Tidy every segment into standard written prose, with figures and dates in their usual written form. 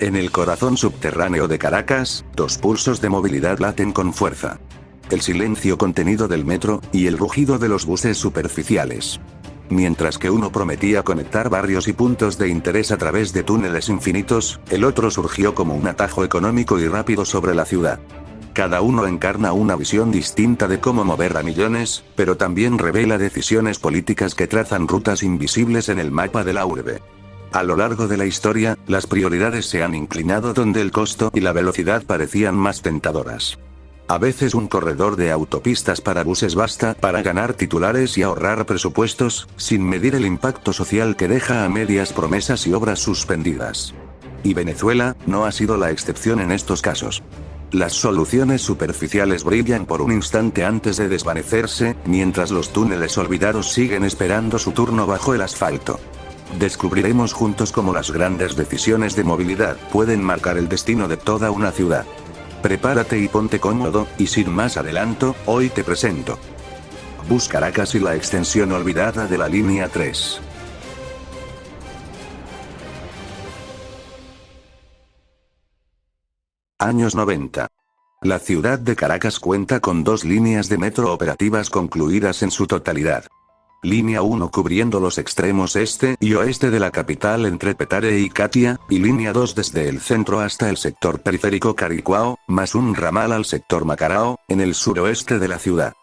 En el corazón subterráneo de Caracas, dos pulsos de movilidad laten con fuerza. El silencio contenido del metro, y el rugido de los buses superficiales. Mientras que uno prometía conectar barrios y puntos de interés a través de túneles infinitos, el otro surgió como un atajo económico y rápido sobre la ciudad. Cada uno encarna una visión distinta de cómo mover a millones, pero también revela decisiones políticas que trazan rutas invisibles en el mapa de la urbe. A lo largo de la historia, las prioridades se han inclinado donde el costo y la velocidad parecían más tentadoras. A veces un corredor de autopistas para buses basta para ganar titulares y ahorrar presupuestos, sin medir el impacto social que deja a medias promesas y obras suspendidas. Y Venezuela no ha sido la excepción en estos casos. Las soluciones superficiales brillan por un instante antes de desvanecerse, mientras los túneles olvidados siguen esperando su turno bajo el asfalto. Descubriremos juntos cómo las grandes decisiones de movilidad pueden marcar el destino de toda una ciudad. Prepárate y ponte cómodo, y sin más adelanto, hoy te presento Bus Caracas y la extensión olvidada de la línea 3. Años 90. La ciudad de Caracas cuenta con dos líneas de metro operativas concluidas en su totalidad. Línea 1 cubriendo los extremos este y oeste de la capital entre Petare y Catia, y Línea 2 desde el centro hasta el sector periférico Caricuao, más un ramal al sector Macarao, en el suroeste de la ciudad.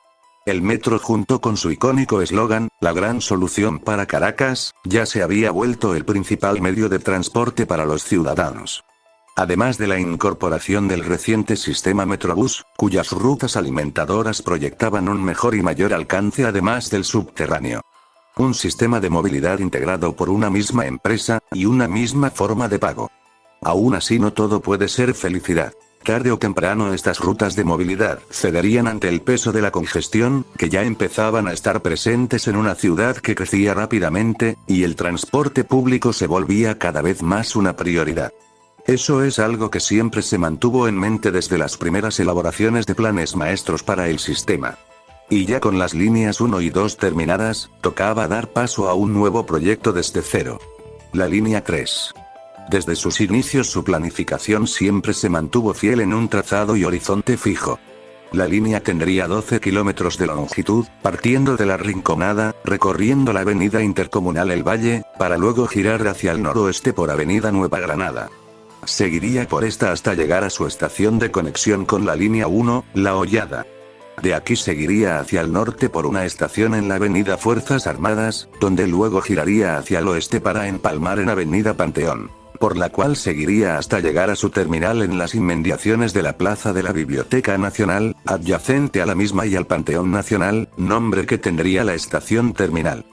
El metro junto con su icónico eslogan, la gran solución para Caracas, ya se había vuelto el principal medio de transporte para los ciudadanos. Además de la incorporación del reciente sistema Metrobús, cuyas rutas alimentadoras proyectaban un mejor y mayor alcance además del subterráneo. Un sistema de movilidad integrado por una misma empresa, y una misma forma de pago. Aún así no todo puede ser felicidad. Tarde o temprano estas rutas de movilidad cederían ante el peso de la congestión, que ya empezaban a estar presentes en una ciudad que crecía rápidamente, y el transporte público se volvía cada vez más una prioridad. Eso es algo que siempre se mantuvo en mente desde las primeras elaboraciones de planes maestros para el sistema. Y ya con las líneas 1 y 2 terminadas, tocaba dar paso a un nuevo proyecto desde cero. La línea 3. Desde sus inicios su planificación siempre se mantuvo fiel en un trazado y horizonte fijo. La línea tendría 12 kilómetros de longitud, partiendo de la Rinconada, recorriendo la avenida intercomunal El Valle, para luego girar hacia el noroeste por avenida Nueva Granada. Seguiría por esta hasta llegar a su estación de conexión con la línea 1, La Hollada. De aquí seguiría hacia el norte por una estación en la avenida Fuerzas Armadas, donde luego giraría hacia el oeste para empalmar en avenida Panteón, por la cual seguiría hasta llegar a su terminal en las inmediaciones de la Plaza de la Biblioteca Nacional, adyacente a la misma y al Panteón Nacional, nombre que tendría la estación terminal.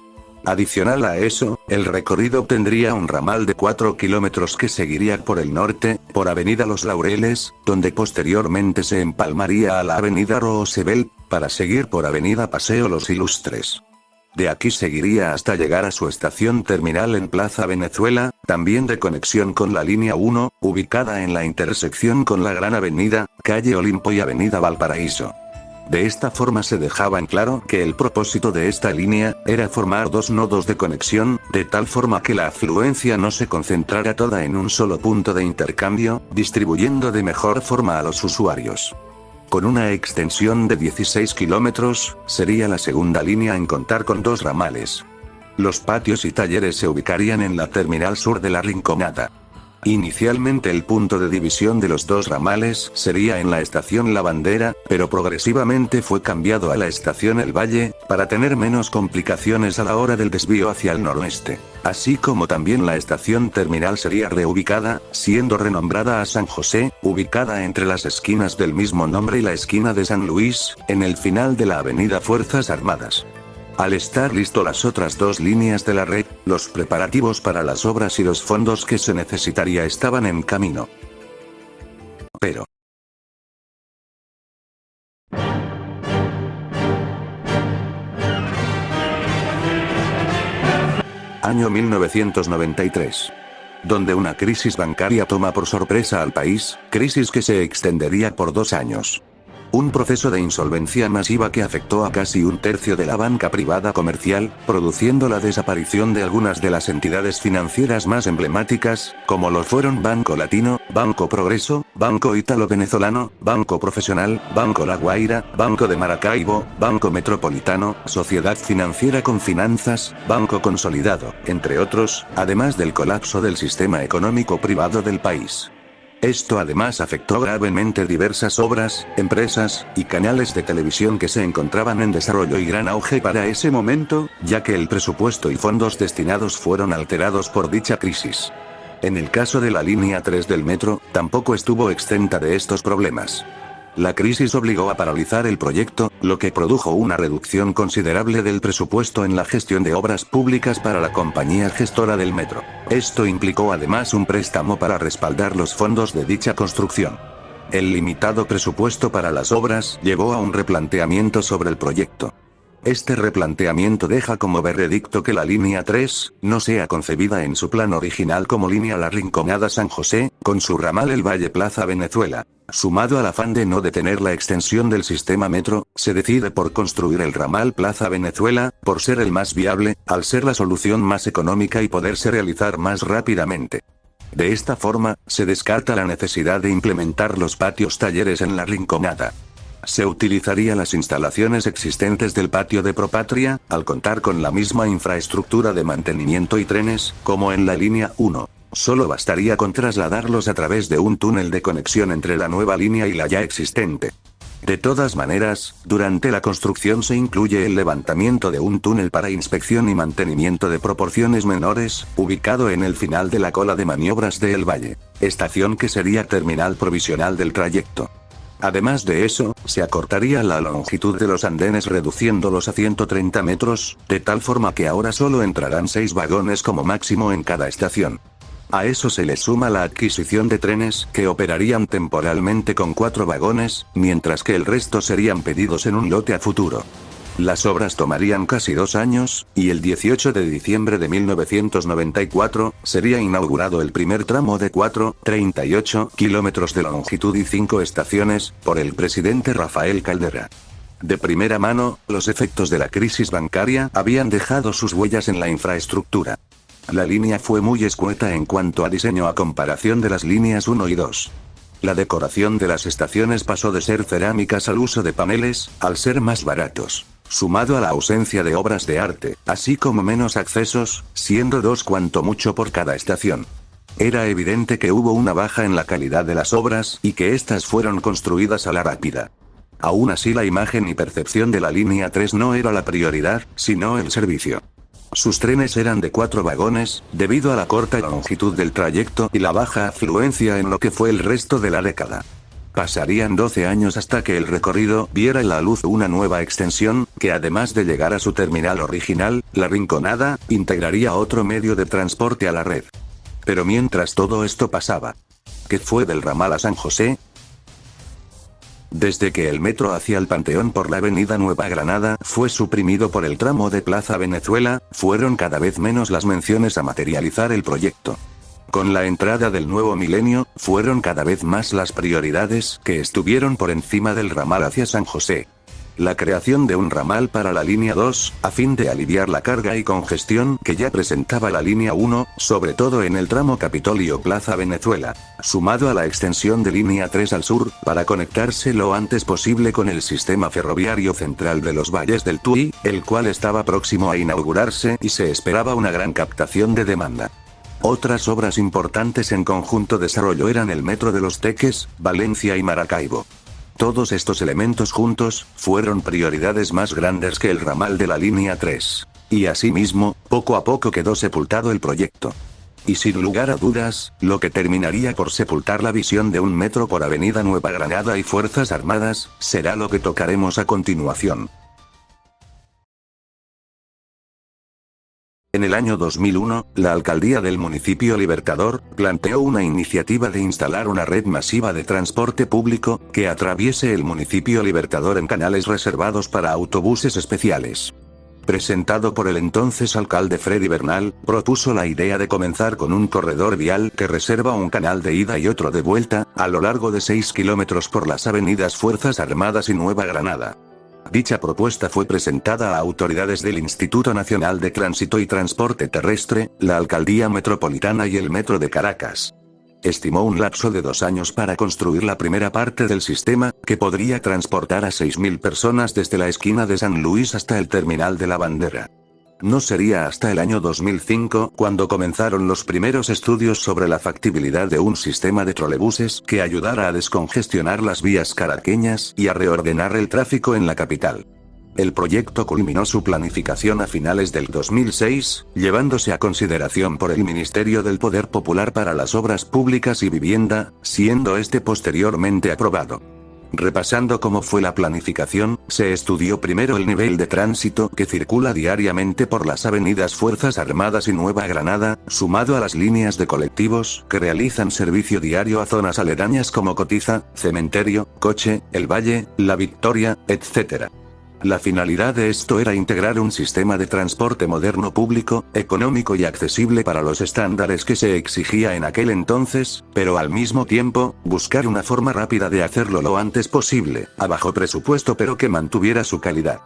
Adicional a eso, el recorrido tendría un ramal de 4 kilómetros que seguiría por el norte, por avenida Los Laureles, donde posteriormente se empalmaría a la avenida Roosevelt, para seguir por avenida Paseo Los Ilustres. De aquí seguiría hasta llegar a su estación terminal en Plaza Venezuela, también de conexión con la línea 1, ubicada en la intersección con la Gran Avenida, Calle Olimpo y avenida Valparaíso. De esta forma se dejaba en claro que el propósito de esta línea era formar dos nodos de conexión, de tal forma que la afluencia no se concentrara toda en un solo punto de intercambio, distribuyendo de mejor forma a los usuarios. Con una extensión de 16 kilómetros, sería la segunda línea en contar con dos ramales. Los patios y talleres se ubicarían en la terminal sur de la Rinconada. Inicialmente el punto de división de los dos ramales sería en la estación La Bandera, pero progresivamente fue cambiado a la estación El Valle, para tener menos complicaciones a la hora del desvío hacia el noroeste. Así como también la estación terminal sería reubicada, siendo renombrada a San José, ubicada entre las esquinas del mismo nombre y la esquina de San Luis, en el final de la avenida Fuerzas Armadas. Al estar listo las otras dos líneas de la red, los preparativos para las obras y los fondos que se necesitaría estaban en camino. Pero año 1993. Donde una crisis bancaria toma por sorpresa al país, crisis que se extendería por 2 años. Un proceso de insolvencia masiva que afectó a casi un tercio de la banca privada comercial, produciendo la desaparición de algunas de las entidades financieras más emblemáticas, como lo fueron Banco Latino, Banco Progreso, Banco Ítalo-Venezolano, Banco Profesional, Banco La Guaira, Banco de Maracaibo, Banco Metropolitano, Sociedad Financiera con Finanzas, Banco Consolidado, entre otros, además del colapso del sistema económico privado del país. Esto además afectó gravemente diversas obras, empresas, y canales de televisión que se encontraban en desarrollo y gran auge para ese momento, ya que el presupuesto y fondos destinados fueron alterados por dicha crisis. En el caso de la línea 3 del metro, tampoco estuvo exenta de estos problemas. La crisis obligó a paralizar el proyecto, lo que produjo una reducción considerable del presupuesto en la gestión de obras públicas para la compañía gestora del metro. Esto implicó además un préstamo para respaldar los fondos de dicha construcción. El limitado presupuesto para las obras llevó a un replanteamiento sobre el proyecto. Este replanteamiento deja como veredicto que la línea 3 no sea concebida en su plan original como línea La Rinconada-San José, con su ramal El Valle-Plaza Venezuela. Sumado al afán de no detener la extensión del sistema metro, se decide por construir el ramal Plaza Venezuela, por ser el más viable, al ser la solución más económica y poderse realizar más rápidamente. De esta forma, se descarta la necesidad de implementar los patios talleres en La Rinconada. Se utilizaría las instalaciones existentes del patio de Propatria, al contar con la misma infraestructura de mantenimiento y trenes, como en la línea 1. Solo bastaría con trasladarlos a través de un túnel de conexión entre la nueva línea y la ya existente. De todas maneras, durante la construcción se incluye el levantamiento de un túnel para inspección y mantenimiento de proporciones menores, ubicado en el final de la cola de maniobras de El Valle, estación que sería terminal provisional del trayecto. Además de eso, se acortaría la longitud de los andenes reduciéndolos a 130 metros, de tal forma que ahora solo entrarán 6 vagones como máximo en cada estación. A eso se le suma la adquisición de trenes que operarían temporalmente con 4 vagones, mientras que el resto serían pedidos en un lote a futuro. Las obras tomarían casi 2 años, y el 18 de diciembre de 1994, sería inaugurado el primer tramo de 4,38 kilómetros de longitud y 5 estaciones, por el presidente Rafael Caldera. De primera mano, los efectos de la crisis bancaria habían dejado sus huellas en la infraestructura. La línea fue muy escueta en cuanto a diseño a comparación de las líneas 1 y 2. La decoración de las estaciones pasó de ser cerámicas al uso de paneles, al ser más baratos. Sumado a la ausencia de obras de arte, así como menos accesos, siendo 2 cuanto mucho por cada estación. Era evidente que hubo una baja en la calidad de las obras y que éstas fueron construidas a la rápida. Aún así, la imagen y percepción de la línea 3 no era la prioridad, sino el servicio. Sus trenes eran de 4 vagones, debido a la corta longitud del trayecto y la baja afluencia en lo que fue el resto de la década. Pasarían 12 años hasta que el recorrido viera la luz una nueva extensión, que además de llegar a su terminal original, La Rinconada, integraría otro medio de transporte a la red. Pero mientras todo esto pasaba, ¿qué fue del ramal a San José? Desde que el metro hacia el Panteón por la avenida Nueva Granada fue suprimido por el tramo de Plaza Venezuela, fueron cada vez menos las menciones a materializar el proyecto. Con la entrada del nuevo milenio, fueron cada vez más las prioridades que estuvieron por encima del ramal hacia San José. La creación de un ramal para la línea 2, a fin de aliviar la carga y congestión que ya presentaba la línea 1, sobre todo en el tramo Capitolio-Plaza Venezuela, sumado a la extensión de línea 3 al sur, para conectarse lo antes posible con el sistema ferroviario central de los Valles del Tuy, el cual estaba próximo a inaugurarse y se esperaba una gran captación de demanda. Otras obras importantes en conjunto desarrollo eran el metro de Los Teques, Valencia y Maracaibo. Todos estos elementos juntos, fueron prioridades más grandes que el ramal de la línea 3. Y asimismo, poco a poco quedó sepultado el proyecto. Y sin lugar a dudas, lo que terminaría por sepultar la visión de un metro por Avenida Nueva Granada y Fuerzas Armadas, será lo que tocaremos a continuación. En el año 2001, la alcaldía del municipio Libertador planteó una iniciativa de instalar una red masiva de transporte público que atraviese el municipio Libertador en canales reservados para autobuses especiales. presentado por el entonces alcalde Freddy Bernal, propuso la idea de comenzar con un corredor vial que reserva un canal de ida y otro de vuelta, a lo largo de 6 kilómetros por las avenidas Fuerzas Armadas y Nueva Granada. Dicha propuesta fue presentada a autoridades del Instituto Nacional de Tránsito y Transporte Terrestre, la Alcaldía Metropolitana y el Metro de Caracas. Estimó un lapso de 2 años para construir la primera parte del sistema, que podría transportar a 6.000 personas desde la esquina de San Luis hasta el terminal de La Bandera. No sería hasta el año 2005 cuando comenzaron los primeros estudios sobre la factibilidad de un sistema de trolebuses que ayudara a descongestionar las vías caraqueñas y a reordenar el tráfico en la capital. El proyecto culminó su planificación a finales del 2006, llevándose a consideración por el Ministerio del Poder Popular para las Obras Públicas y Vivienda, siendo este posteriormente aprobado. Repasando cómo fue la planificación, se estudió primero el nivel de tránsito que circula diariamente por las avenidas Fuerzas Armadas y Nueva Granada, sumado a las líneas de colectivos que realizan servicio diario a zonas aledañas como Cotiza, Cementerio, Coche, El Valle, La Victoria, etc. La finalidad de esto era integrar un sistema de transporte moderno público, económico y accesible para los estándares que se exigía en aquel entonces, pero al mismo tiempo, buscar una forma rápida de hacerlo lo antes posible, a bajo presupuesto pero que mantuviera su calidad.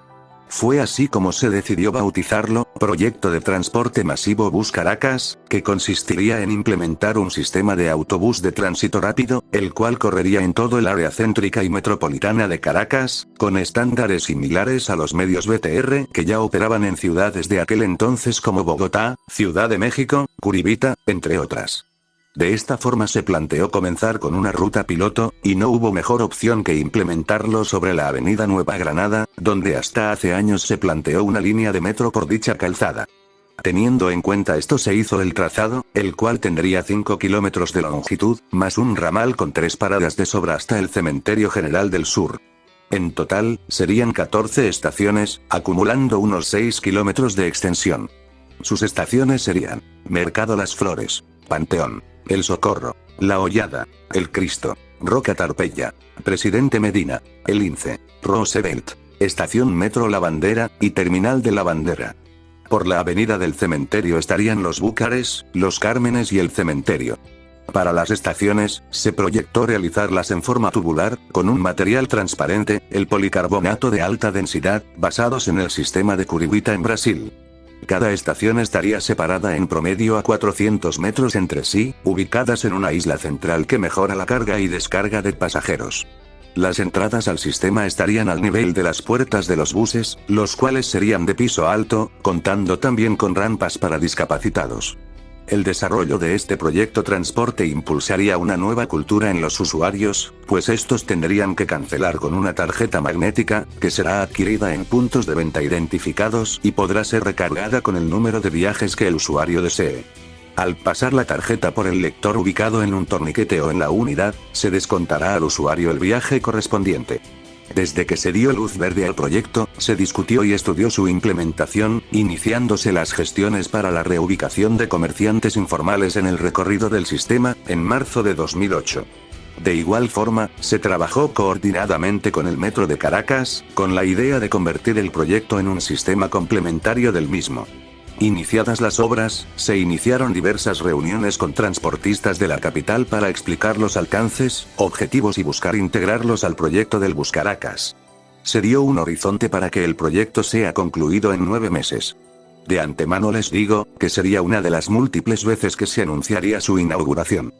Fue así como se decidió bautizarlo, Proyecto de Transporte Masivo Bus Caracas, que consistiría en implementar un sistema de autobús de tránsito rápido, el cual correría en todo el área céntrica y metropolitana de Caracas, con estándares similares a los medios BTR que ya operaban en ciudades de aquel entonces como Bogotá, Ciudad de México, Curibita, entre otras. De esta forma se planteó comenzar con una ruta piloto, y no hubo mejor opción que implementarlo sobre la avenida Nueva Granada, donde hasta hace años se planteó una línea de metro por dicha calzada. Teniendo en cuenta esto se hizo el trazado, el cual tendría 5 kilómetros de longitud, más un ramal con 3 paradas de sobra hasta el Cementerio General del Sur. En total, serían 14 estaciones, acumulando unos 6 kilómetros de extensión. Sus estaciones serían: Mercado Las Flores, Panteón, El Socorro, La Hollada, El Cristo, Roca Tarpeya, Presidente Medina, El Lince, Roosevelt, Estación Metro La Bandera, y Terminal de La Bandera. Por la avenida del Cementerio estarían Los Búcares, Los Cármenes y El Cementerio. Para las estaciones, se proyectó realizarlas en forma tubular, con un material transparente, el policarbonato de alta densidad, basados en el sistema de Curibita en Brasil. Cada estación estaría separada en promedio a 400 metros entre sí, ubicadas en una isla central que mejora la carga y descarga de pasajeros. Las entradas al sistema estarían al nivel de las puertas de los buses, los cuales serían de piso alto, contando también con rampas para discapacitados. El desarrollo de este proyecto transporte impulsaría una nueva cultura en los usuarios, pues estos tendrían que cancelar con una tarjeta magnética, que será adquirida en puntos de venta identificados y podrá ser recargada con el número de viajes que el usuario desee. Al pasar la tarjeta por el lector ubicado en un torniquete o en la unidad, se descontará al usuario el viaje correspondiente. Desde que se dio luz verde al proyecto, se discutió y estudió su implementación, iniciándose las gestiones para la reubicación de comerciantes informales en el recorrido del sistema, en marzo de 2008. De igual forma, se trabajó coordinadamente con el Metro de Caracas, con la idea de convertir el proyecto en un sistema complementario del mismo. Iniciadas las obras, se iniciaron diversas reuniones con transportistas de la capital para explicar los alcances, objetivos y buscar integrarlos al proyecto del Bus Caracas. Se dio un horizonte para que el proyecto sea concluido en 9 meses. De antemano les digo, que sería una de las múltiples veces que se anunciaría su inauguración.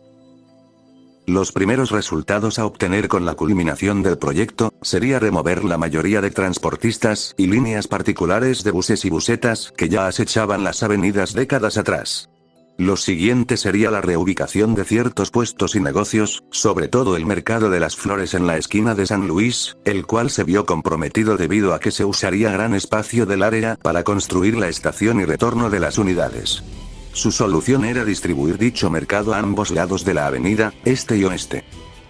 Los primeros resultados a obtener con la culminación del proyecto, sería remover la mayoría de transportistas y líneas particulares de buses y busetas que ya acechaban las avenidas décadas atrás. Lo siguiente sería la reubicación de ciertos puestos y negocios, sobre todo el Mercado de las Flores en la esquina de San Luis, el cual se vio comprometido debido a que se usaría gran espacio del área para construir la estación y retorno de las unidades. Su solución era distribuir dicho mercado a ambos lados de la avenida, este y oeste.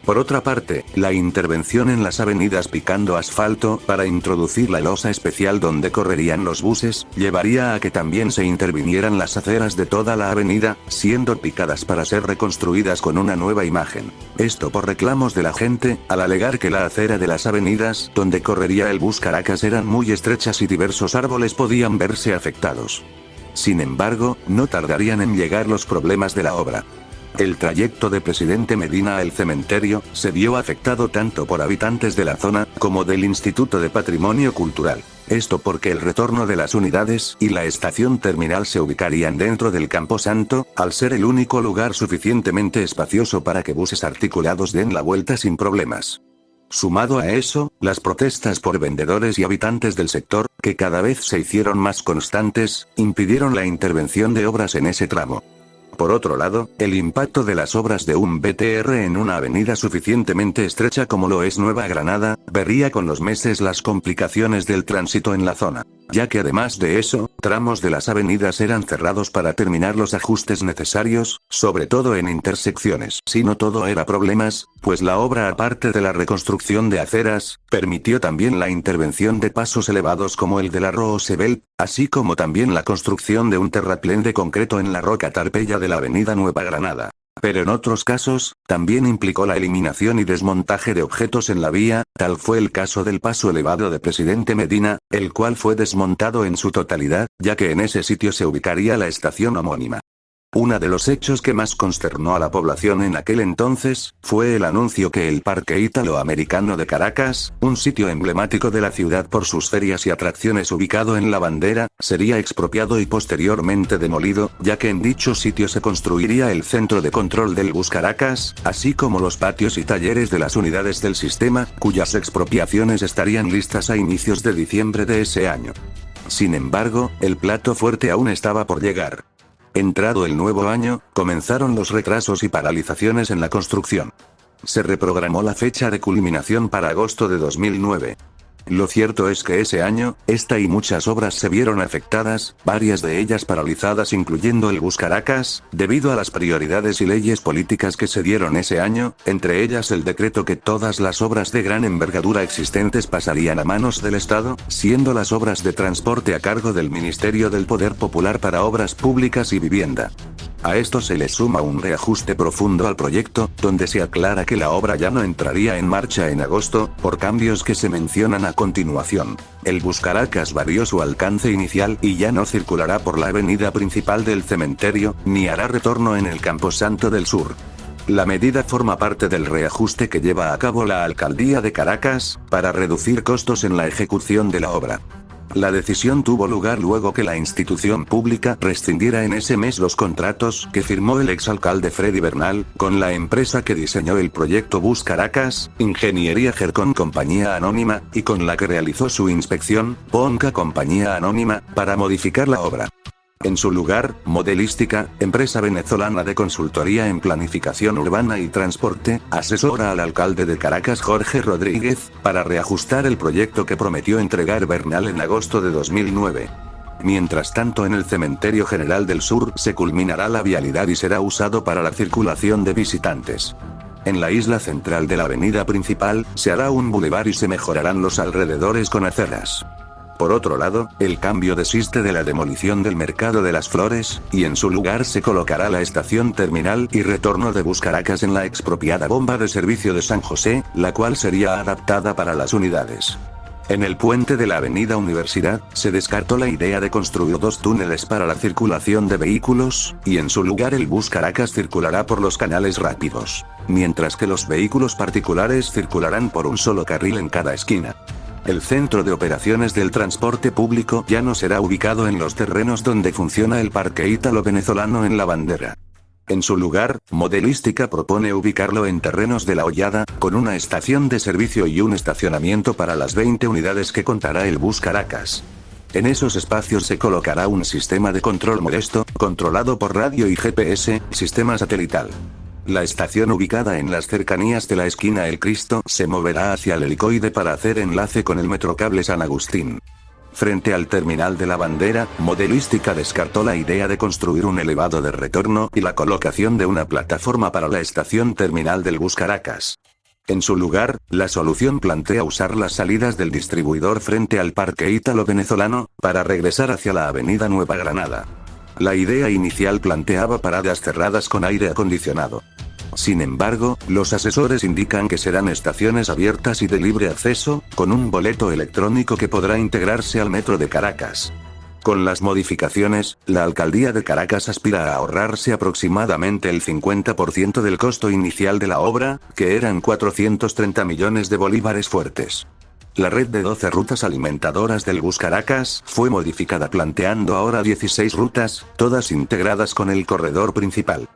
Por otra parte, la intervención en las avenidas picando asfalto para introducir la losa especial donde correrían los buses, llevaría a que también se intervinieran las aceras de toda la avenida, siendo picadas para ser reconstruidas con una nueva imagen. Esto por reclamos de la gente, al alegar que la acera de las avenidas donde correría el bus Caracas eran muy estrechas y diversos árboles podían verse afectados. Sin embargo, no tardarían en llegar los problemas de la obra. El trayecto de Presidente Medina a el cementerio, se vio afectado tanto por habitantes de la zona, como del Instituto de Patrimonio Cultural. Esto porque el retorno de las unidades y la estación terminal se ubicarían dentro del Camposanto, al ser el único lugar suficientemente espacioso para que buses articulados den la vuelta sin problemas. Sumado a eso, las protestas por vendedores y habitantes del sector, que cada vez se hicieron más constantes, impidieron la intervención de obras en ese tramo. Por otro lado, el impacto de las obras de un BTR en una avenida suficientemente estrecha como lo es Nueva Granada, vería con los meses las complicaciones del tránsito en la zona, ya que además de eso, tramos de las avenidas eran cerrados para terminar los ajustes necesarios, sobre todo en intersecciones. Si no todo era problemas, pues la obra aparte de la reconstrucción de aceras, permitió también la intervención de pasos elevados como el de la Roosevelt, así como también la construcción de un terraplén de concreto en la roca Tarpeya de la avenida Nueva Granada. Pero en otros casos, también implicó la eliminación y desmontaje de objetos en la vía, tal fue el caso del paso elevado de Presidente Medina, el cual fue desmontado en su totalidad, ya que en ese sitio se ubicaría la estación homónima. Uno de los hechos que más consternó a la población en aquel entonces, fue el anuncio que el Parque Italoamericano de Caracas, un sitio emblemático de la ciudad por sus ferias y atracciones ubicado en La Bandera, sería expropiado y posteriormente demolido, ya que en dicho sitio se construiría el centro de control del bus Caracas, así como los patios y talleres de las unidades del sistema, cuyas expropiaciones estarían listas a inicios de diciembre de ese año. Sin embargo, el plato fuerte aún estaba por llegar. Entrado el nuevo año, comenzaron los retrasos y paralizaciones en la construcción. Se reprogramó la fecha de culminación para agosto de 2009. Lo cierto es que ese año, esta y muchas obras se vieron afectadas, varias de ellas paralizadas incluyendo el bus Caracas, debido a las prioridades y leyes políticas que se dieron ese año, entre ellas el decreto que todas las obras de gran envergadura existentes pasarían a manos del Estado, siendo las obras de transporte a cargo del Ministerio del Poder Popular para Obras Públicas y Vivienda. A esto se le suma un reajuste profundo al proyecto, donde se aclara que la obra ya no entraría en marcha en agosto, por cambios que se mencionan a continuación. El bus Caracas varió su alcance inicial y ya no circulará por la avenida principal del cementerio, ni hará retorno en el Camposanto del Sur. La medida forma parte del reajuste que lleva a cabo la Alcaldía de Caracas, para reducir costos en la ejecución de la obra. La decisión tuvo lugar luego que la institución pública rescindiera en ese mes los contratos que firmó el exalcalde Freddy Bernal, con la empresa que diseñó el proyecto Bus Caracas, Ingeniería Gercon Compañía Anónima, y con la que realizó su inspección, Ponca Compañía Anónima, para modificar la obra. En su lugar, Modelística, empresa venezolana de consultoría en planificación urbana y transporte, asesora al alcalde de Caracas Jorge Rodríguez, para reajustar el proyecto que prometió entregar Bernal en agosto de 2009. Mientras tanto, en el Cementerio General del Sur se culminará la vialidad y será usado para la circulación de visitantes. En la isla central de la avenida principal, se hará un bulevar y se mejorarán los alrededores con aceras. Por otro lado, el cambio desiste de la demolición del Mercado de las Flores, y en su lugar se colocará la estación terminal y retorno de Bus Caracas en la expropiada bomba de servicio de San José, la cual sería adaptada para las unidades. En el puente de la avenida Universidad, se descartó la idea de construir dos túneles para la circulación de vehículos, y en su lugar el bus Caracas circulará por los canales rápidos, mientras que los vehículos particulares circularán por un solo carril en cada esquina. El centro de operaciones del transporte público ya no será ubicado en los terrenos donde funciona el Parque Ítalo-Venezolano en La Bandera. En su lugar, Modelística propone ubicarlo en terrenos de La Hollada, con una estación de servicio y un estacionamiento para las 20 unidades que contará el bus Caracas. En esos espacios se colocará un sistema de control modesto, controlado por radio y GPS, sistema satelital. La estación ubicada en las cercanías de la esquina El Cristo se moverá hacia el helicoide para hacer enlace con el Metrocable San Agustín. Frente al terminal de La Bandera, Modelística descartó la idea de construir un elevado de retorno y la colocación de una plataforma para la estación terminal del bus Caracas. En su lugar, la solución plantea usar las salidas del distribuidor frente al Parque Ítalo-Venezolano, para regresar hacia la Avenida Nueva Granada. La idea inicial planteaba paradas cerradas con aire acondicionado. Sin embargo, los asesores indican que serán estaciones abiertas y de libre acceso, con un boleto electrónico que podrá integrarse al metro de Caracas. Con las modificaciones, la alcaldía de Caracas aspira a ahorrarse aproximadamente el 50% del costo inicial de la obra, que eran 430 millones de bolívares fuertes. La red de 12 rutas alimentadoras del Bus Caracas fue modificada planteando ahora 16 rutas, todas integradas con el corredor principal.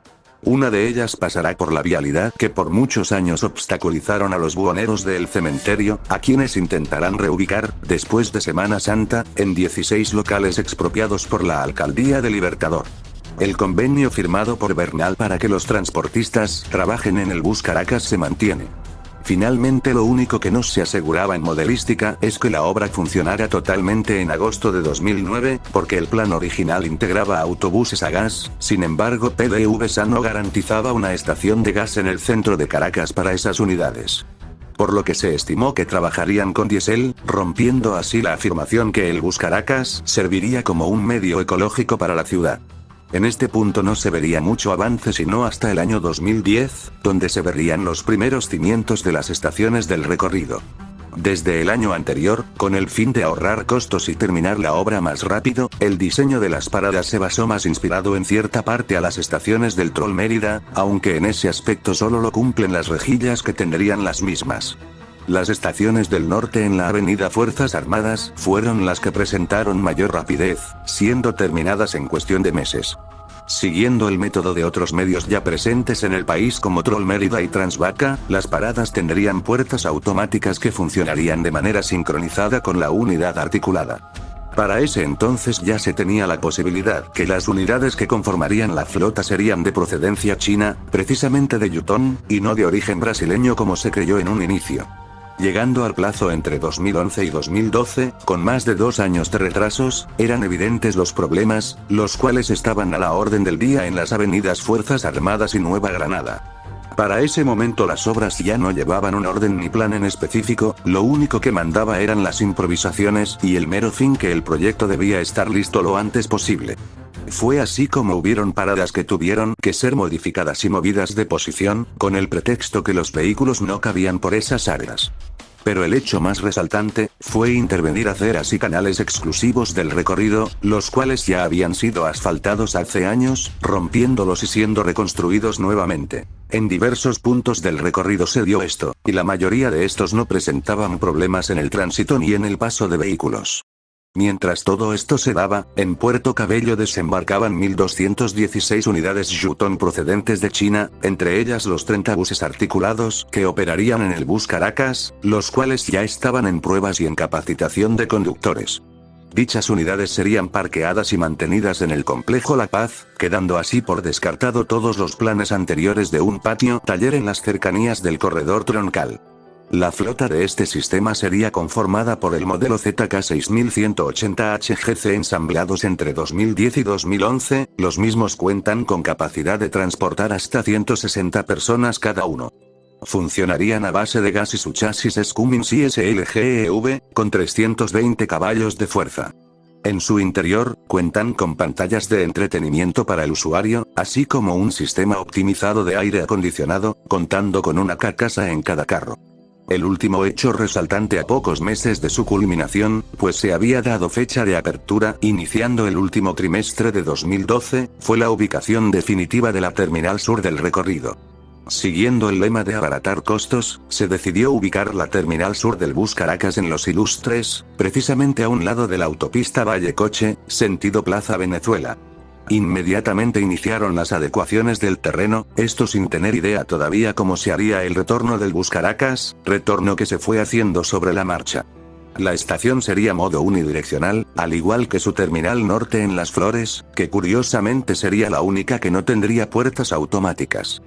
Una de ellas pasará por la vialidad que por muchos años obstaculizaron a los buhoneros del cementerio, a quienes intentarán reubicar, después de Semana Santa, en 16 locales expropiados por la Alcaldía de Libertador. El convenio firmado por Bernal para que los transportistas trabajen en el Bus Caracas se mantiene. Finalmente, lo único que no se aseguraba en Modelística es que la obra funcionara totalmente en agosto de 2009, porque el plan original integraba autobuses a gas. Sin embargo, PDVSA no garantizaba una estación de gas en el centro de Caracas para esas unidades. Por lo que se estimó que trabajarían con diésel, rompiendo así la afirmación que el Bus Caracas serviría como un medio ecológico para la ciudad. En este punto no se vería mucho avance sino hasta el año 2010, donde se verían los primeros cimientos de las estaciones del recorrido. Desde el año anterior, con el fin de ahorrar costos y terminar la obra más rápido, el diseño de las paradas se basó más inspirado en cierta parte a las estaciones del Trol Mérida, aunque en ese aspecto solo lo cumplen las rejillas que tendrían las mismas. Las estaciones del norte en la avenida Fuerzas Armadas fueron las que presentaron mayor rapidez, siendo terminadas en cuestión de meses. Siguiendo el método de otros medios ya presentes en el país como Trol Mérida y Transvaca, las paradas tendrían puertas automáticas que funcionarían de manera sincronizada con la unidad articulada. Para ese entonces ya se tenía la posibilidad que las unidades que conformarían la flota serían de procedencia china, precisamente de Yutón, y no de origen brasileño como se creyó en un inicio. Llegando al plazo entre 2011 y 2012, con más de 2 años de retrasos, eran evidentes los problemas, los cuales estaban a la orden del día en las avenidas Fuerzas Armadas y Nueva Granada. Para ese momento las obras ya no llevaban un orden ni plan en específico, lo único que mandaba eran las improvisaciones y el mero fin que el proyecto debía estar listo lo antes posible. Fue así como hubieron paradas que tuvieron que ser modificadas y movidas de posición, con el pretexto que los vehículos no cabían por esas áreas. Pero el hecho más resaltante fue intervenir aceras y canales exclusivos del recorrido, los cuales ya habían sido asfaltados hace años, rompiéndolos y siendo reconstruidos nuevamente. En diversos puntos del recorrido se dio esto, y la mayoría de estos no presentaban problemas en el tránsito ni en el paso de vehículos. Mientras todo esto se daba, en Puerto Cabello desembarcaban 1.216 unidades Yutón procedentes de China, entre ellas los 30 buses articulados que operarían en el Bus Caracas, los cuales ya estaban en pruebas y en capacitación de conductores. Dichas unidades serían parqueadas y mantenidas en el complejo La Paz, quedando así por descartado todos los planes anteriores de un patio-taller en las cercanías del corredor troncal. La flota de este sistema sería conformada por el modelo ZK6180 HGC ensamblados entre 2010 y 2011, los mismos cuentan con capacidad de transportar hasta 160 personas cada uno. Funcionarían a base de gas y su chasis es Cummins ISLGEV, con 320 caballos de fuerza. En su interior, cuentan con pantallas de entretenimiento para el usuario, así como un sistema optimizado de aire acondicionado, contando con una carcasa en cada carro. El último hecho resaltante a pocos meses de su culminación, pues se había dado fecha de apertura, iniciando el último trimestre de 2012, fue la ubicación definitiva de la terminal sur del recorrido. Siguiendo el lema de abaratar costos, se decidió ubicar la terminal sur del Bus Caracas en Los Ilustres, precisamente a un lado de la autopista Vallecoche, sentido Plaza Venezuela. Inmediatamente iniciaron las adecuaciones del terreno, esto sin tener idea todavía cómo se haría el retorno del Bus Caracas, retorno que se fue haciendo sobre la marcha. La estación sería modo unidireccional, al igual que su terminal norte en Las Flores, que curiosamente sería la única que no tendría puertas automáticas.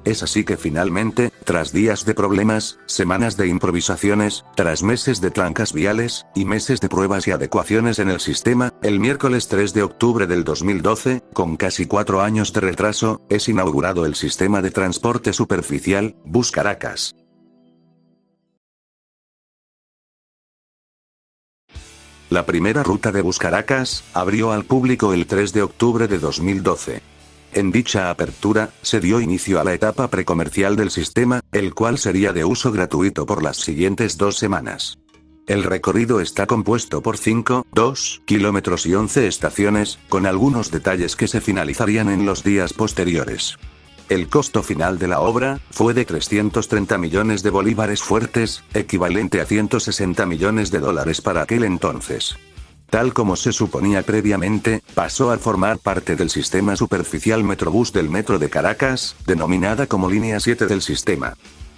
Es así que finalmente, tras días de problemas, semanas de improvisaciones, tras meses de trancas viales, y meses de pruebas y adecuaciones en el sistema, el miércoles 3 de octubre del 2012, con casi 4 años de retraso, es inaugurado el sistema de transporte superficial, Bus Caracas. La primera ruta de Bus Caracas abrió al público el 3 de octubre de 2012. En dicha apertura, se dio inicio a la etapa precomercial del sistema, el cual sería de uso gratuito por las siguientes 2 semanas. El recorrido está compuesto por 5,2 kilómetros y 11 estaciones, con algunos detalles que se finalizarían en los días posteriores. El costo final de la obra fue de 330 millones de bolívares fuertes, equivalente a 160 millones de dólares para aquel entonces. Tal como se suponía previamente, pasó a formar parte del sistema superficial Metrobús del Metro de Caracas, denominada como Línea 7 del sistema.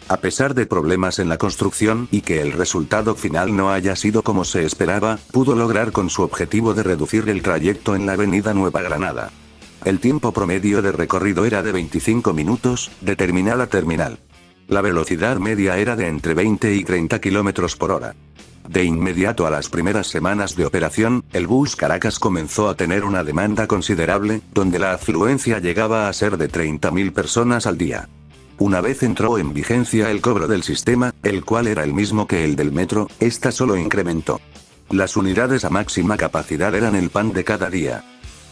A pesar de problemas en la construcción y que el resultado final no haya sido como se esperaba, pudo lograr con su objetivo de reducir el trayecto en la avenida Nueva Granada. El tiempo promedio de recorrido era de 25 minutos, de terminal a terminal. La velocidad media era de entre 20 y 30 kilómetros por hora. De inmediato a las primeras semanas de operación, el Bus Caracas comenzó a tener una demanda considerable, donde la afluencia llegaba a ser de 30.000 personas al día. Una vez entró en vigencia el cobro del sistema, el cual era el mismo que el del metro, esta solo incrementó. Las unidades a máxima capacidad eran el pan de cada día.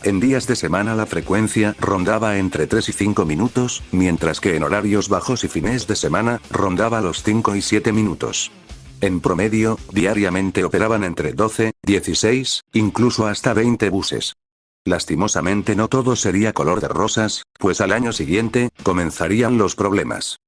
En días de semana la frecuencia rondaba entre 3 y 5 minutos, mientras que en horarios bajos y fines de semana, rondaba los 5 y 7 minutos. En promedio, diariamente operaban entre 12, 16, incluso hasta 20 buses. Lastimosamente no todo sería color de rosas, pues al año siguiente, comenzarían los problemas.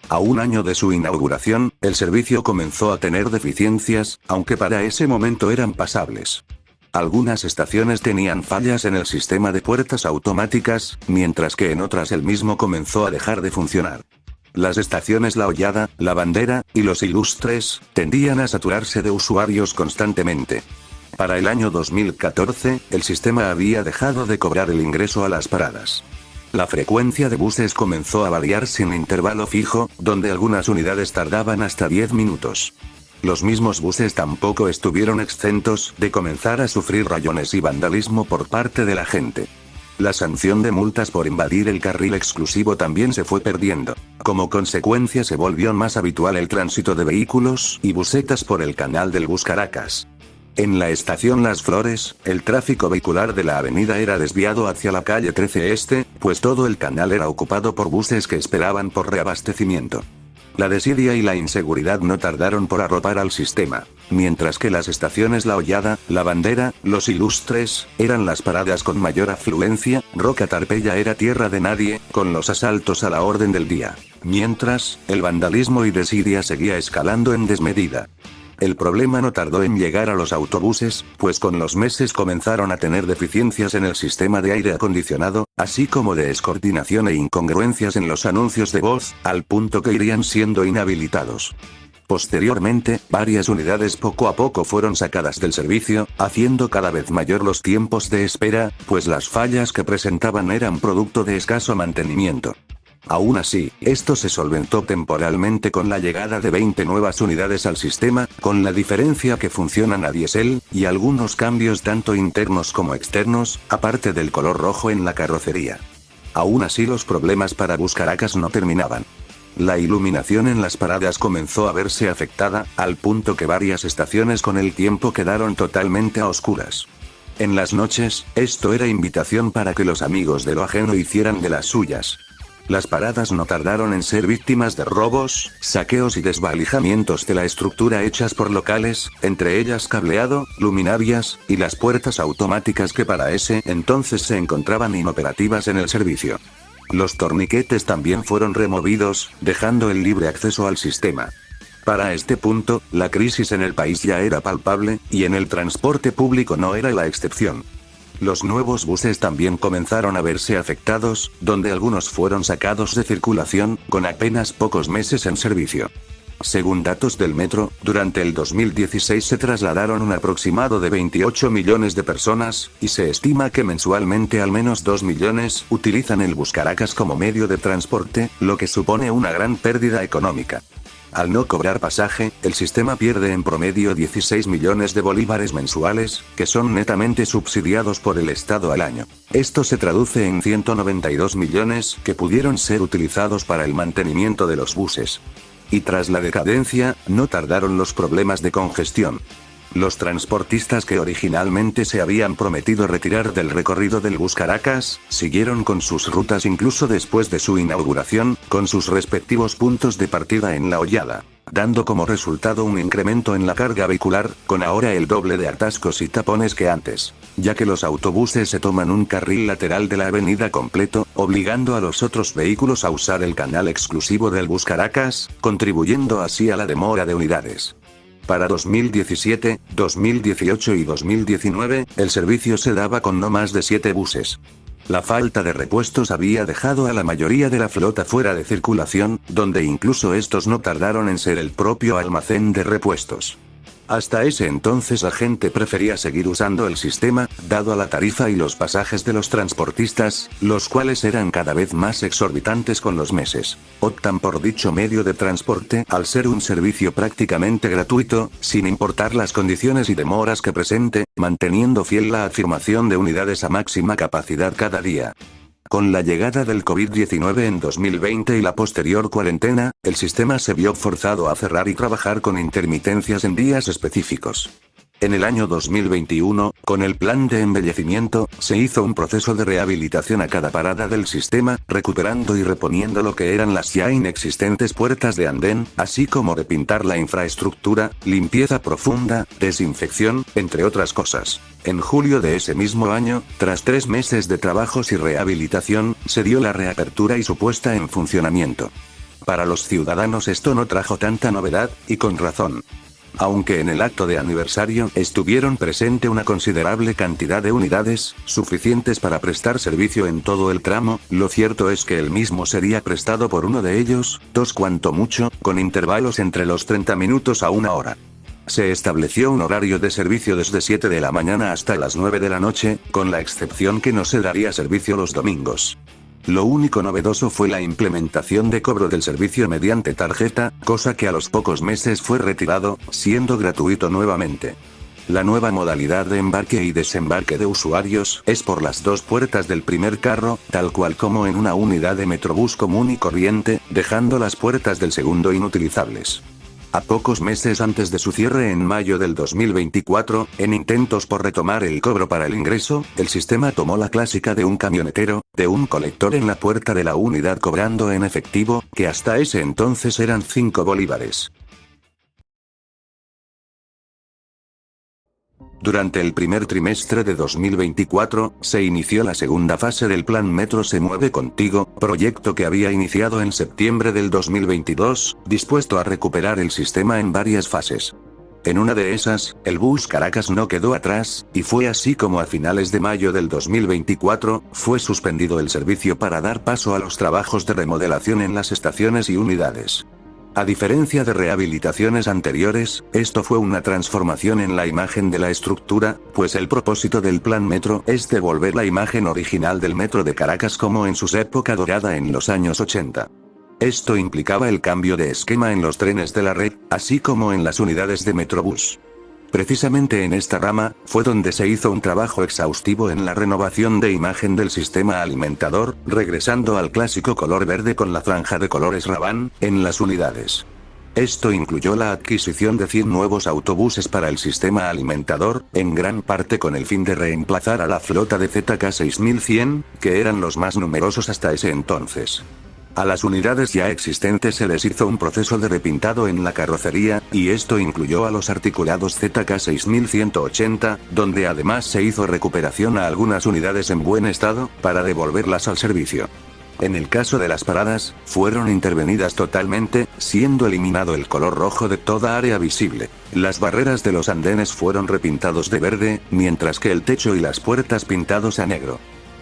A un año de su inauguración, el servicio comenzó a tener deficiencias, aunque para ese momento eran pasables. Algunas estaciones tenían fallas en el sistema de puertas automáticas, mientras que en otras el mismo comenzó a dejar de funcionar. Las estaciones La Hollada, La Bandera, y Los Ilustres, tendían a saturarse de usuarios constantemente. Para el año 2014, el sistema había dejado de cobrar el ingreso a las paradas. La frecuencia de buses comenzó a variar sin intervalo fijo, donde algunas unidades tardaban hasta 10 minutos. Los mismos buses tampoco estuvieron exentos de comenzar a sufrir rayones y vandalismo por parte de la gente. La sanción de multas por invadir el carril exclusivo también se fue perdiendo. Como consecuencia se volvió más habitual el tránsito de vehículos y busetas por el canal del Bus Caracas. En la estación Las Flores, el tráfico vehicular de la avenida era desviado hacia la calle 13 Este, pues todo el canal era ocupado por buses que esperaban por reabastecimiento. La desidia y la inseguridad no tardaron por arropar al sistema, mientras que las estaciones La Hollada, La Bandera, Los Ilustres, eran las paradas con mayor afluencia, Roca Tarpeya era tierra de nadie, con los asaltos a la orden del día, mientras, el vandalismo y desidia seguía escalando en desmedida. El problema no tardó en llegar a los autobuses, pues con los meses comenzaron a tener deficiencias en el sistema de aire acondicionado, así como de descoordinación e incongruencias en los anuncios de voz, al punto que irían siendo inhabilitados. Posteriormente, varias unidades poco a poco fueron sacadas del servicio, haciendo cada vez mayor los tiempos de espera, pues las fallas que presentaban eran producto de escaso mantenimiento. Aún así, esto se solventó temporalmente con la llegada de 20 nuevas unidades al sistema, con la diferencia que funcionan a diésel, y algunos cambios tanto internos como externos, aparte del color rojo en la carrocería. Aún así los problemas para Bus Caracas no terminaban. La iluminación en las paradas comenzó a verse afectada, al punto que varias estaciones con el tiempo quedaron totalmente a oscuras. En las noches, esto era invitación para que los amigos de lo ajeno hicieran de las suyas. Las paradas no tardaron en ser víctimas de robos, saqueos y desvalijamientos de la estructura hechas por locales, entre ellas cableado, luminarias, y las puertas automáticas que para ese entonces se encontraban inoperativas en el servicio. Los torniquetes también fueron removidos, dejando el libre acceso al sistema. Para este punto, la crisis en el país ya era palpable, y en el transporte público no era la excepción. Los nuevos buses también comenzaron a verse afectados, donde algunos fueron sacados de circulación, con apenas pocos meses en servicio. Según datos del metro, durante el 2016 se trasladaron un aproximado de 28 millones de personas, y se estima que mensualmente al menos 2 millones utilizan el Bus Caracas como medio de transporte, lo que supone una gran pérdida económica. Al no cobrar pasaje, el sistema pierde en promedio 16 millones de bolívares mensuales, que son netamente subsidiados por el Estado al año. Esto se traduce en 192 millones que pudieron ser utilizados para el mantenimiento de los buses. Y tras la decadencia, no tardaron los problemas de congestión. Los transportistas que originalmente se habían prometido retirar del recorrido del bus Caracas, siguieron con sus rutas incluso después de su inauguración, con sus respectivos puntos de partida en La Hollada, dando como resultado un incremento en la carga vehicular, con ahora el doble de atascos y tapones que antes, ya que los autobuses se toman un carril lateral de la avenida completo, obligando a los otros vehículos a usar el canal exclusivo del bus Caracas, contribuyendo así a la demora de unidades. Para 2017, 2018 y 2019, el servicio se daba con no más de 7 buses. La falta de repuestos había dejado a la mayoría de la flota fuera de circulación, donde incluso estos no tardaron en ser el propio almacén de repuestos. Hasta ese entonces la gente prefería seguir usando el sistema, dado a la tarifa y los pasajes de los transportistas, los cuales eran cada vez más exorbitantes con los meses. Optan por dicho medio de transporte al ser un servicio prácticamente gratuito, sin importar las condiciones y demoras que presente, manteniendo fiel la afirmación de unidades a máxima capacidad cada día. Con la llegada del COVID-19 en 2020 y la posterior cuarentena, el sistema se vio forzado a cerrar y trabajar con intermitencias en días específicos. En el año 2021, con el plan de embellecimiento, se hizo un proceso de rehabilitación a cada parada del sistema, recuperando y reponiendo lo que eran las ya inexistentes puertas de andén, así como repintar la infraestructura, limpieza profunda, desinfección, entre otras cosas. En julio de ese mismo año, tras 3 meses de trabajos y rehabilitación, se dio la reapertura y su puesta en funcionamiento. Para los ciudadanos esto no trajo tanta novedad, y con razón. Aunque en el acto de aniversario estuvieron presente una considerable cantidad de unidades, suficientes para prestar servicio en todo el tramo, lo cierto es que el mismo sería prestado por uno de ellos, 2 cuanto mucho, con intervalos entre los 30 minutos a 1 hora. Se estableció un horario de servicio desde 7 de la mañana hasta las 9 de la noche, con la excepción que no se daría servicio los domingos. Lo único novedoso fue la implementación de cobro del servicio mediante tarjeta, cosa que a los pocos meses fue retirado, siendo gratuito nuevamente. La nueva modalidad de embarque y desembarque de usuarios es por las 2 puertas del primer carro, tal cual como en una unidad de Metrobús común y corriente, dejando las puertas del segundo inutilizables. A pocos meses antes de su cierre en mayo del 2024, en intentos por retomar el cobro para el ingreso, el sistema tomó la clásica de un camionetero, de un colector en la puerta de la unidad cobrando en efectivo, que hasta ese entonces eran 5 bolívares. Durante el primer trimestre de 2024, se inició la segunda fase del Plan Metro Se Mueve Contigo, proyecto que había iniciado en septiembre del 2022, dispuesto a recuperar el sistema en varias fases. En una de esas, el bus Caracas no quedó atrás, y fue así como a finales de mayo del 2024, fue suspendido el servicio para dar paso a los trabajos de remodelación en las estaciones y unidades. A diferencia de rehabilitaciones anteriores, esto fue una transformación en la imagen de la estructura, pues el propósito del Plan Metro es devolver la imagen original del metro de Caracas como en su época dorada en los años 80. Esto implicaba el cambio de esquema en los trenes de la red, así como en las unidades de Metrobús. Precisamente en esta rama, fue donde se hizo un trabajo exhaustivo en la renovación de imagen del sistema alimentador, regresando al clásico color verde con la franja de colores Raban, en las unidades. Esto incluyó la adquisición de 100 nuevos autobuses para el sistema alimentador, en gran parte con el fin de reemplazar a la flota de ZK 6100, que eran los más numerosos hasta ese entonces. A las unidades ya existentes se les hizo un proceso de repintado en la carrocería, y esto incluyó a los articulados ZK 6180, donde además se hizo recuperación a algunas unidades en buen estado, para devolverlas al servicio. En el caso de las paradas, fueron intervenidas totalmente, siendo eliminado el color rojo de toda área visible. Las barreras de los andenes fueron repintados de verde, mientras que el techo y las puertas pintados a negro.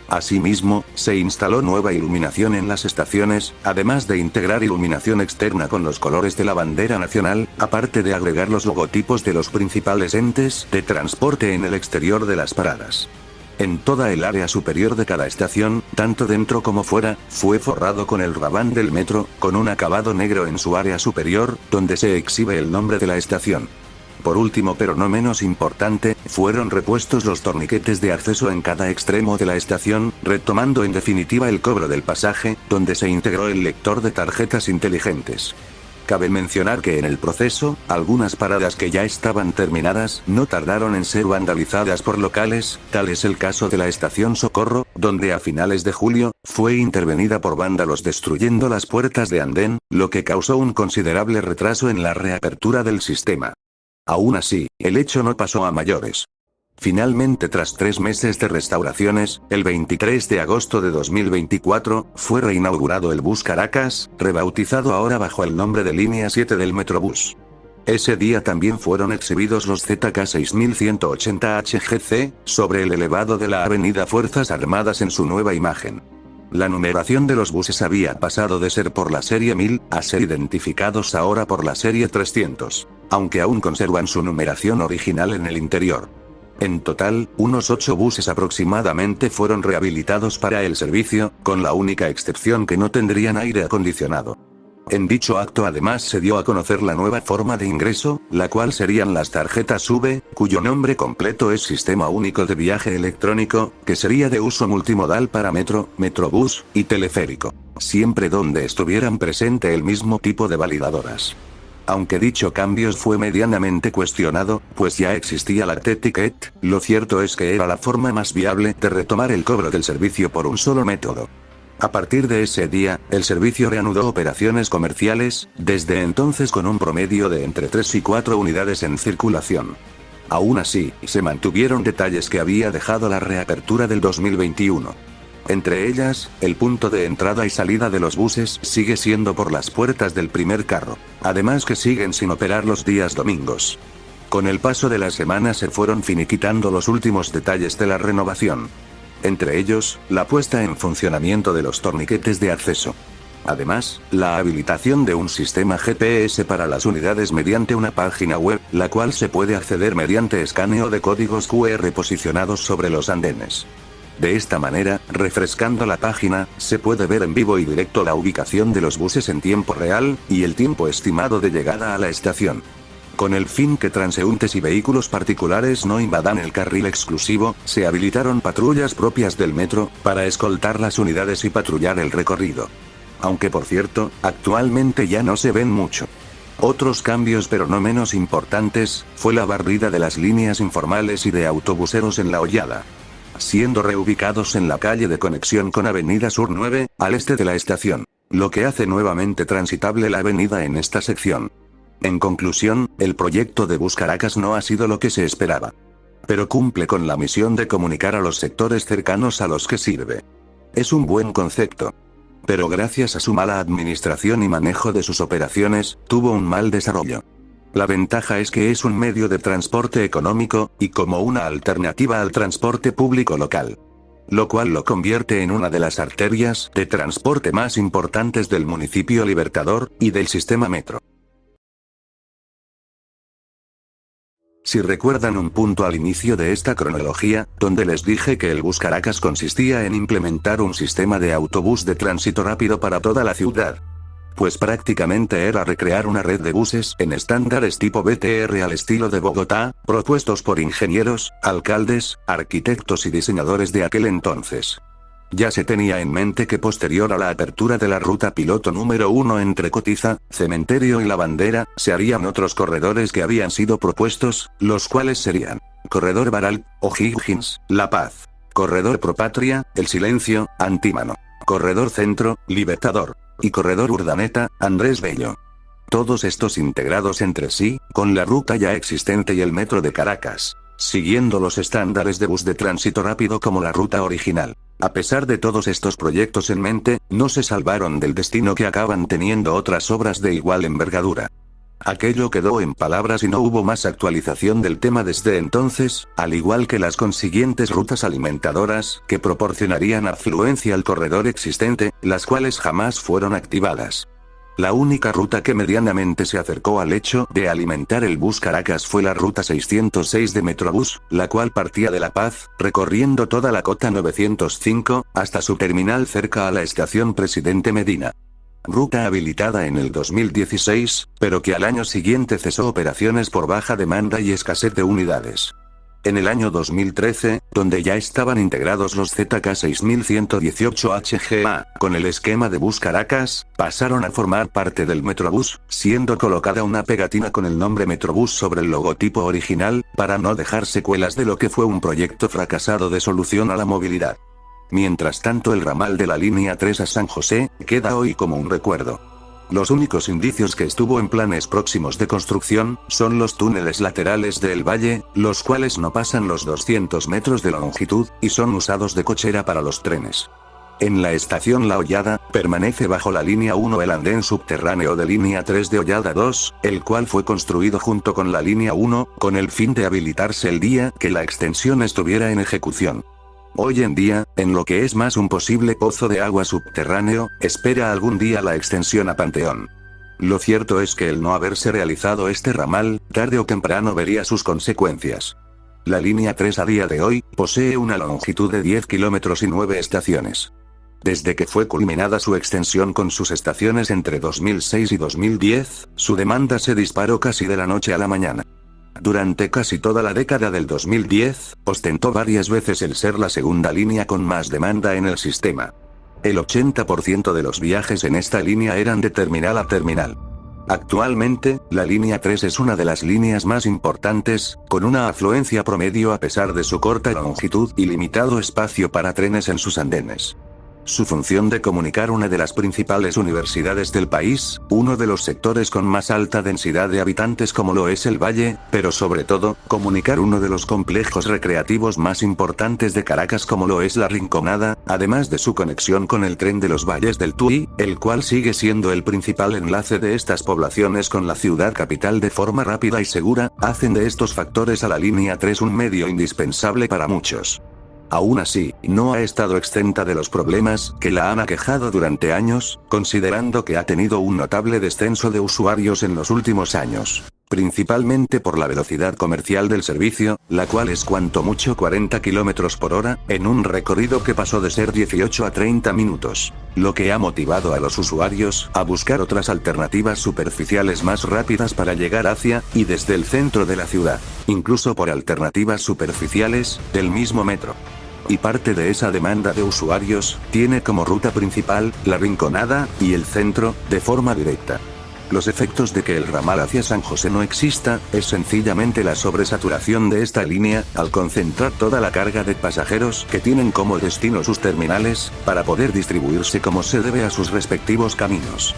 Asimismo, se instaló nueva iluminación en las estaciones, además de integrar iluminación externa con los colores de la bandera nacional, aparte de agregar los logotipos de los principales entes de transporte en el exterior de las paradas. En toda el área superior de cada estación, tanto dentro como fuera, fue forrado con el Raban del metro, con un acabado negro en su área superior, donde se exhibe el nombre de la estación. Por último pero no menos importante, fueron repuestos los torniquetes de acceso en cada extremo de la estación, retomando en definitiva el cobro del pasaje, donde se integró el lector de tarjetas inteligentes. Cabe mencionar que en el proceso, algunas paradas que ya estaban terminadas no tardaron en ser vandalizadas por locales, tal es el caso de la estación Socorro, donde a finales de julio, fue intervenida por vándalos destruyendo las puertas de andén, lo que causó un considerable retraso en la reapertura del sistema. Aún así, el hecho no pasó a mayores. Finalmente, tras 3 meses de restauraciones, el 23 de agosto de 2024, fue reinaugurado el bus Caracas, rebautizado ahora bajo el nombre de Línea 7 del Metrobús. Ese día también fueron exhibidos los ZK 6180 HGC, sobre el elevado de la avenida Fuerzas Armadas en su nueva imagen. La numeración de los buses había pasado de ser por la serie 1000, a ser identificados ahora por la serie 300, aunque aún conservan su numeración original en el interior. En total, unos 8 buses aproximadamente fueron rehabilitados para el servicio, con la única excepción que no tendrían aire acondicionado. En dicho acto además se dio a conocer la nueva forma de ingreso, la cual serían las tarjetas V, cuyo nombre completo es Sistema Único de Viaje Electrónico, que sería de uso multimodal para metro, metrobús, y teleférico, siempre donde estuvieran presente el mismo tipo de validadoras. Aunque dicho cambio fue medianamente cuestionado, pues ya existía la T-Ticket, lo cierto es que era la forma más viable de retomar el cobro del servicio por un solo método. A partir de ese día, el servicio reanudó operaciones comerciales, desde entonces con un promedio de entre 3 y 4 unidades en circulación. Aún así, se mantuvieron detalles que había dejado la reapertura del 2021. Entre ellas, el punto de entrada y salida de los buses sigue siendo por las puertas del primer carro, además que siguen sin operar los días domingos. Con el paso de las semanas se fueron finiquitando los últimos detalles de la renovación. Entre ellos, la puesta en funcionamiento de los torniquetes de acceso. Además, la habilitación de un sistema GPS para las unidades mediante una página web, la cual se puede acceder mediante escaneo de códigos QR posicionados sobre los andenes. De esta manera, refrescando la página, se puede ver en vivo y directo la ubicación de los buses en tiempo real, y el tiempo estimado de llegada a la estación. Con el fin que transeúntes y vehículos particulares no invadan el carril exclusivo, se habilitaron patrullas propias del metro, para escoltar las unidades y patrullar el recorrido. Aunque por cierto, actualmente ya no se ven mucho. Otros cambios pero no menos importantes, fue la barrida de las líneas informales y de autobuseros en La Hollada, siendo reubicados en la calle de conexión con Avenida Sur 9, al este de la estación, lo que hace nuevamente transitable la avenida en esta sección. En conclusión, el proyecto de Bus Caracas no ha sido lo que se esperaba, pero cumple con la misión de comunicar a los sectores cercanos a los que sirve. Es un buen concepto, pero gracias a su mala administración y manejo de sus operaciones, tuvo un mal desarrollo. La ventaja es que es un medio de transporte económico, y como una alternativa al transporte público local, lo cual lo convierte en una de las arterias de transporte más importantes del municipio Libertador, y del sistema metro. Si recuerdan un punto al inicio de esta cronología, donde les dije que el Bus Caracas consistía en implementar un sistema de autobús de tránsito rápido para toda la ciudad, pues prácticamente era recrear una red de buses en estándares tipo BTR al estilo de Bogotá, propuestos por ingenieros, alcaldes, arquitectos y diseñadores de aquel entonces. Ya se tenía en mente que posterior a la apertura de la ruta piloto número 1 entre Cotiza, Cementerio y La Bandera, se harían otros corredores que habían sido propuestos, los cuales serían Corredor Baral, O'Higgins, La Paz, Corredor Propatria, El Silencio, Antímano, Corredor Centro, Libertador, y Corredor Urdaneta, Andrés Bello. Todos estos integrados entre sí, con la ruta ya existente y el metro de Caracas, siguiendo los estándares de bus de tránsito rápido como la ruta original. A pesar de todos estos proyectos en mente, no se salvaron del destino que acaban teniendo otras obras de igual envergadura. Aquello quedó en palabras y no hubo más actualización del tema desde entonces, al igual que las consiguientes rutas alimentadoras, que proporcionarían afluencia al corredor existente, las cuales jamás fueron activadas. La única ruta que medianamente se acercó al hecho de alimentar el Bus Caracas fue la ruta 606 de Metrobús, la cual partía de La Paz, recorriendo toda la cota 905, hasta su terminal cerca a la estación Presidente Medina. Ruta habilitada en el 2016, pero que al año siguiente cesó operaciones por baja demanda y escasez de unidades. En el año 2013, donde ya estaban integrados los ZK6118HGA, con el esquema de Bus Caracas, pasaron a formar parte del Metrobús, siendo colocada una pegatina con el nombre Metrobús sobre el logotipo original, para no dejar secuelas de lo que fue un proyecto fracasado de solución a la movilidad. Mientras tanto, el ramal de la línea 3 a San José, queda hoy como un recuerdo. Los únicos indicios que estuvo en planes próximos de construcción, son los túneles laterales de El Valle, los cuales no pasan los 200 metros de longitud, y son usados de cochera para los trenes. En la estación La Hollada, permanece bajo la línea 1 el andén subterráneo de línea 3 de Hollada 2, el cual fue construido junto con la línea 1, con el fin de habilitarse el día que la extensión estuviera en ejecución. Hoy en día, en lo que es más un posible pozo de agua subterráneo, espera algún día la extensión a Panteón. Lo cierto es que el no haberse realizado este ramal, tarde o temprano vería sus consecuencias. La línea 3 a día de hoy, posee una longitud de 10 kilómetros y 9 estaciones. Desde que fue culminada su extensión con sus estaciones entre 2006 y 2010, su demanda se disparó casi de la noche a la mañana. Durante casi toda la década del 2010, ostentó varias veces el ser la segunda línea con más demanda en el sistema. El 80% de los viajes en esta línea eran de terminal a terminal. Actualmente, la línea 3 es una de las líneas más importantes, con una afluencia promedio a pesar de su corta longitud y limitado espacio para trenes en sus andenes. Su función de comunicar una de las principales universidades del país, uno de los sectores con más alta densidad de habitantes como lo es El Valle, pero sobre todo, comunicar uno de los complejos recreativos más importantes de Caracas como lo es La Rinconada, además de su conexión con el tren de los Valles del Tuy, el cual sigue siendo el principal enlace de estas poblaciones con la ciudad capital de forma rápida y segura, hacen de estos factores a la línea 3 un medio indispensable para muchos. Aún así, no ha estado exenta de los problemas que la han aquejado durante años, considerando que ha tenido un notable descenso de usuarios en los últimos años. Principalmente por la velocidad comercial del servicio, la cual es cuanto mucho 40 km por hora, en un recorrido que pasó de ser 18 a 30 minutos. Lo que ha motivado a los usuarios a buscar otras alternativas superficiales más rápidas para llegar hacia y desde el centro de la ciudad, incluso por alternativas superficiales del mismo metro. Y parte de esa demanda de usuarios tiene como ruta principal La Rinconada y el centro, de forma directa. Los efectos de que el ramal hacia San José no exista, es sencillamente la sobresaturación de esta línea, al concentrar toda la carga de pasajeros que tienen como destino sus terminales, para poder distribuirse como se debe a sus respectivos caminos.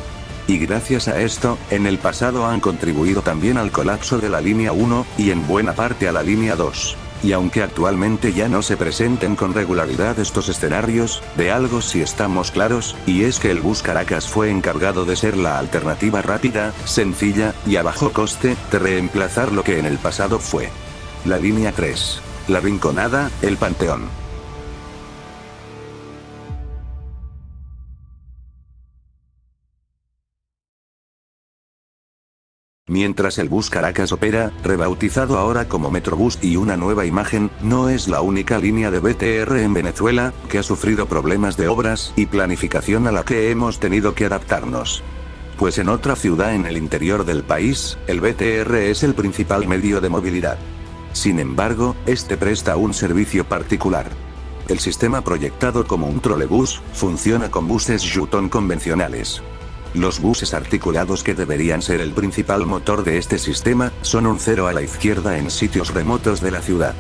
Y gracias a esto, en el pasado han contribuido también al colapso de la línea 1, y en buena parte a la línea 2. Y aunque actualmente ya no se presenten con regularidad estos escenarios, de algo sí estamos claros, y es que el Bus Caracas fue encargado de ser la alternativa rápida, sencilla, y a bajo coste, de reemplazar lo que en el pasado fue la línea 3, La Rinconada, el Panteón. Mientras el Bus Caracas opera, rebautizado ahora como Metrobús y una nueva imagen, no es la única línea de BTR en Venezuela, que ha sufrido problemas de obras y planificación a la que hemos tenido que adaptarnos. Pues en otra ciudad en el interior del país, el BTR es el principal medio de movilidad. Sin embargo, este presta un servicio particular. El sistema proyectado como un trolebús, funciona con buses Yutong convencionales. Los buses articulados que deberían ser el principal motor de este sistema, son un cero a la izquierda en sitios remotos de la ciudad.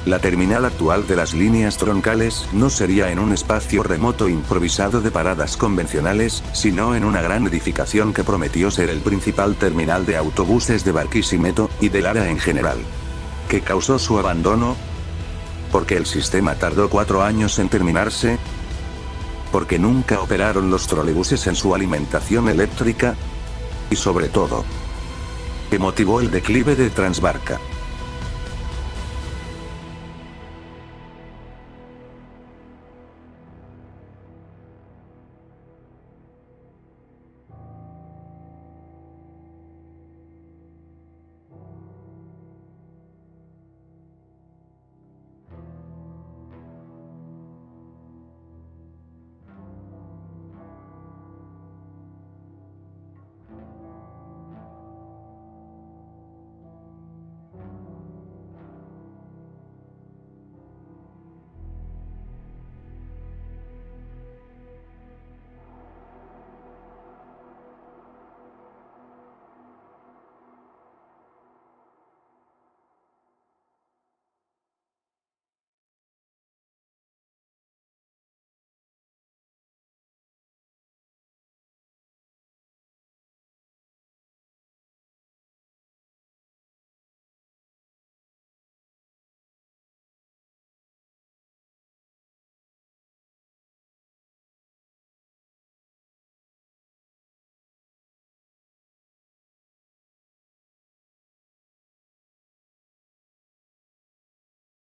La terminal actual de las líneas troncales no sería en un espacio remoto improvisado de paradas convencionales, sino en una gran edificación que prometió ser el principal terminal de autobuses de Barquisimeto, y del área en general. ¿Qué causó su abandono? ¿Porque el sistema tardó 4 años en terminarse? ¿Porque nunca operaron los trolebuses en su alimentación eléctrica? Y sobre todo, ¿qué motivó el declive de Transbarca?